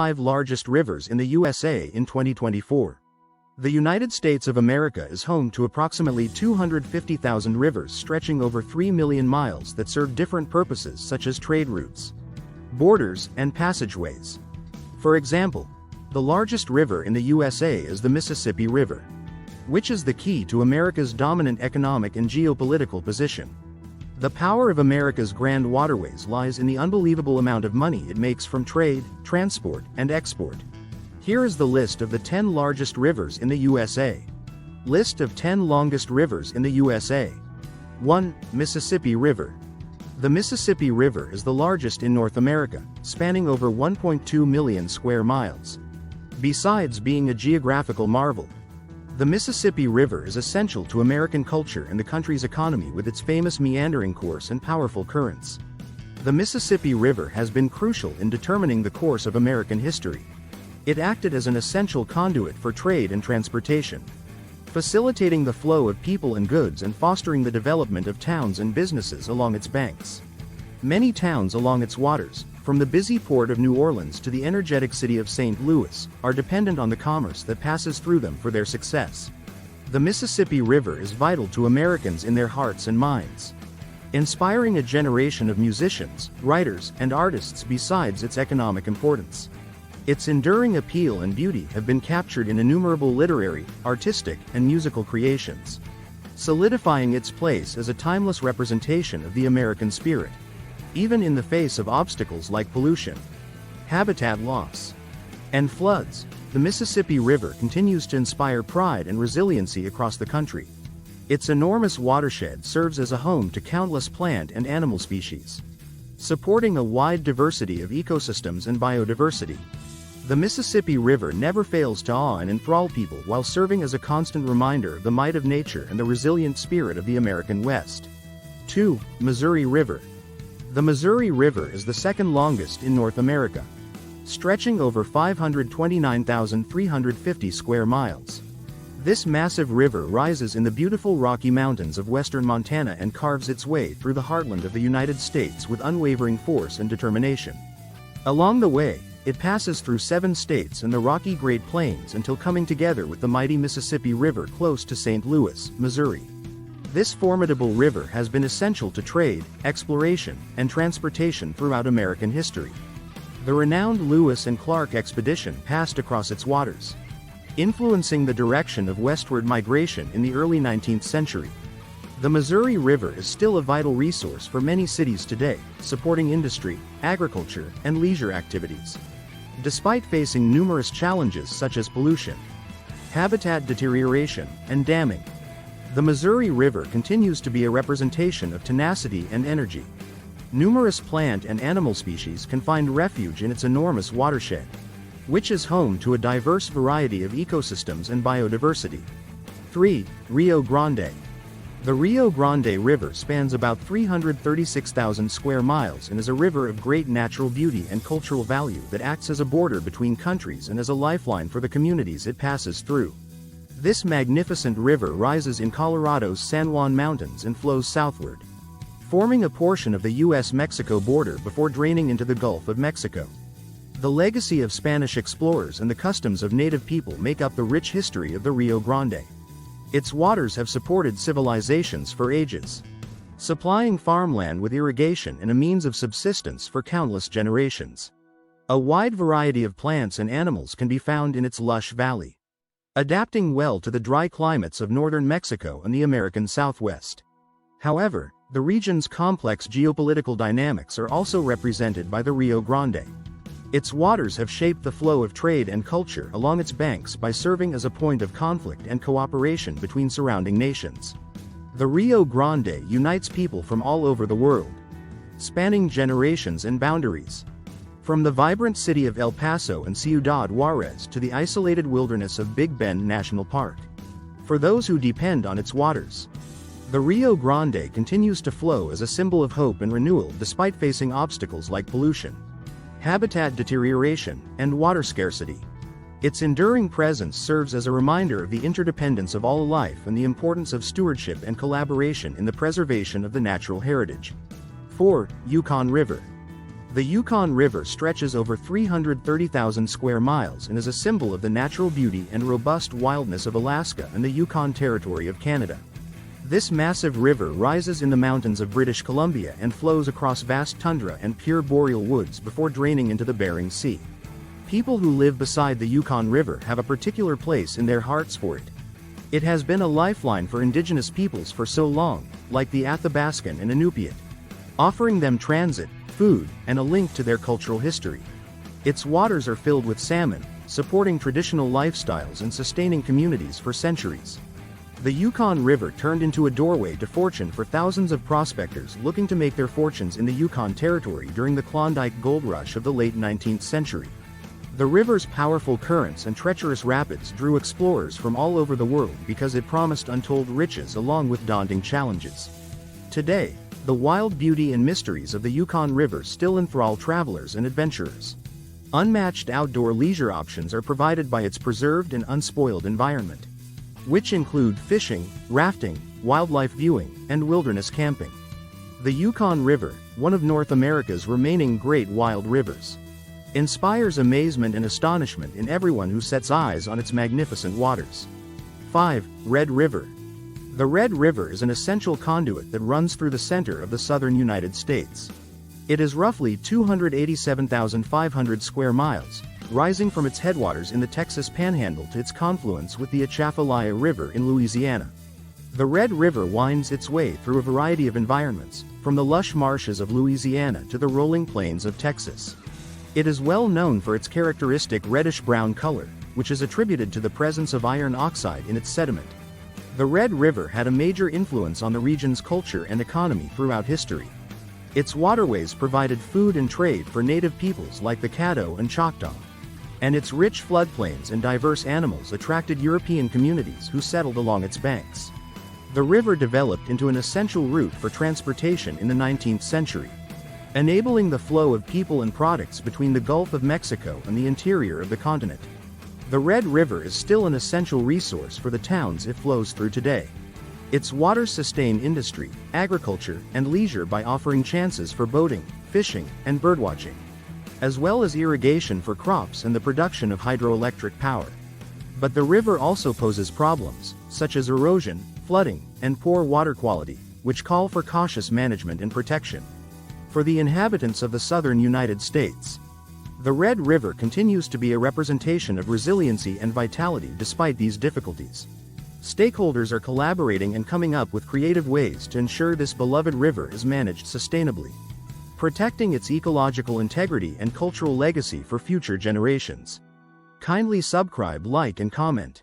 5 largest rivers in the USA in 2024. The United States of America is home to approximately 250,000 rivers stretching over 3 million miles that serve different purposes such as trade routes, borders, and passageways. For example, the largest river in the USA is the Mississippi River, which is the key to America's dominant economic and geopolitical position. The power of America's grand waterways lies in the unbelievable amount of money it makes from trade, transport, and export. Here is the list of the 10 largest rivers in the USA. List of 10 longest rivers in the USA. 1. Mississippi River. The Mississippi River is the largest in North America, spanning over 1.2 million square miles. Besides being a geographical marvel, the Mississippi River is essential to American culture and the country's economy with its famous meandering course and powerful currents. The Mississippi River has been crucial in determining the course of American history. It acted as an essential conduit for trade and transportation, facilitating the flow of people and goods and fostering the development of towns and businesses along its banks. Many towns along its waters, from the busy port of New Orleans to the energetic city of St. Louis, are dependent on the commerce that passes through them for their success. The Mississippi River is vital to Americans in their hearts and minds, inspiring a generation of musicians, writers, and artists besides its economic importance. Its enduring appeal and beauty have been captured in innumerable literary, artistic, and musical creations, solidifying its place as a timeless representation of the American spirit. Even in the face of obstacles like pollution, habitat loss, and floods, the Mississippi River continues to inspire pride and resiliency across the country. Its enormous watershed serves as a home to countless plant and animal species, supporting a wide diversity of ecosystems and biodiversity. The Mississippi River never fails to awe and enthrall people while serving as a constant reminder of the might of nature and the resilient spirit of the American West. 2. Missouri River. The Missouri River is the second longest in North America, stretching over 529,350 square miles. This massive river rises in the beautiful Rocky Mountains of western Montana and carves its way through the heartland of the United States with unwavering force and determination. Along the way, it passes through 7 states and the Rocky Great Plains until coming together with the mighty Mississippi River close to St. Louis, Missouri. This formidable river has been essential to trade, exploration, and transportation throughout American history. The renowned Lewis and Clark expedition passed across its waters, influencing the direction of westward migration in the early 19th century. The Missouri River is still a vital resource for many cities today, supporting industry, agriculture, and leisure activities. Despite facing numerous challenges such as pollution, habitat deterioration, and damming, the Missouri River continues to be a representation of tenacity and energy. Numerous plant and animal species can find refuge in its enormous watershed, which is home to a diverse variety of ecosystems and biodiversity. 3. Rio Grande. The Rio Grande River spans about 336,000 square miles and is a river of great natural beauty and cultural value that acts as a border between countries and as a lifeline for the communities it passes through. This magnificent river rises in Colorado's San Juan Mountains and flows southward, forming a portion of the U.S.-Mexico border before draining into the Gulf of Mexico. The legacy of Spanish explorers and the customs of native people make up the rich history of the Rio Grande. Its waters have supported civilizations for ages, supplying farmland with irrigation and a means of subsistence for countless generations. A wide variety of plants and animals can be found in its lush valley, adapting well to the dry climates of northern Mexico and the American Southwest. However, the region's complex geopolitical dynamics are also represented by the Rio Grande. Its waters have shaped the flow of trade and culture along its banks by serving as a point of conflict and cooperation between surrounding nations. The Rio Grande unites people from all over the world, spanning generations and boundaries. From the vibrant city of El Paso and Ciudad Juarez to the isolated wilderness of Big Bend National Park. For those who depend on its waters, the Rio Grande continues to flow as a symbol of hope and renewal despite facing obstacles like pollution, habitat deterioration, and water scarcity. Its enduring presence serves as a reminder of the interdependence of all life and the importance of stewardship and collaboration in the preservation of the natural heritage. 4. Yukon River. The Yukon River stretches over 330,000 square miles and is a symbol of the natural beauty and robust wildness of Alaska and the Yukon Territory of Canada. This massive river rises in the mountains of British Columbia and flows across vast tundra and pure boreal woods before draining into the Bering Sea. People who live beside the Yukon River have a particular place in their hearts for it. It has been a lifeline for indigenous peoples for so long, like the Athabascan and Inupiat, offering them transit, food, and a link to their cultural history. Its waters are filled with salmon, supporting traditional lifestyles and sustaining communities for centuries. The Yukon River turned into a doorway to fortune for thousands of prospectors looking to make their fortunes in the Yukon Territory during the Klondike Gold Rush of the late 19th century. The river's powerful currents and treacherous rapids drew explorers from all over the world because it promised untold riches along with daunting challenges. Today, the wild beauty and mysteries of the Yukon River still enthrall travelers and adventurers. Unmatched outdoor leisure options are provided by its preserved and unspoiled environment, which include fishing, rafting, wildlife viewing, and wilderness camping. The Yukon River, one of North America's remaining great wild rivers, inspires amazement and astonishment in everyone who sets eyes on its magnificent waters. 5. Red River. The Red River is an essential conduit that runs through the center of the southern United States. It is roughly 287,500 square miles, rising from its headwaters in the Texas Panhandle to its confluence with the Atchafalaya River in Louisiana. The Red River winds its way through a variety of environments, from the lush marshes of Louisiana to the rolling plains of Texas. It is well known for its characteristic reddish-brown color, which is attributed to the presence of iron oxide in its sediment. The Red River had a major influence on the region's culture and economy throughout history. Its waterways provided food and trade for native peoples like the Caddo and Choctaw, and its rich floodplains and diverse animals attracted European communities who settled along its banks. The river developed into an essential route for transportation in the 19th century, enabling the flow of people and products between the Gulf of Mexico and the interior of the continent. The Red River is still an essential resource for the towns it flows through today. Its waters sustain industry, agriculture, and leisure by offering chances for boating, fishing, and birdwatching, as well as irrigation for crops and the production of hydroelectric power. But the river also poses problems, such as erosion, flooding, and poor water quality, which call for cautious management and protection. For the inhabitants of the southern United States, the Red River continues to be a representation of resiliency and vitality despite these difficulties. Stakeholders are collaborating and coming up with creative ways to ensure this beloved river is managed sustainably, protecting its ecological integrity and cultural legacy for future generations. Kindly subscribe, like, and comment.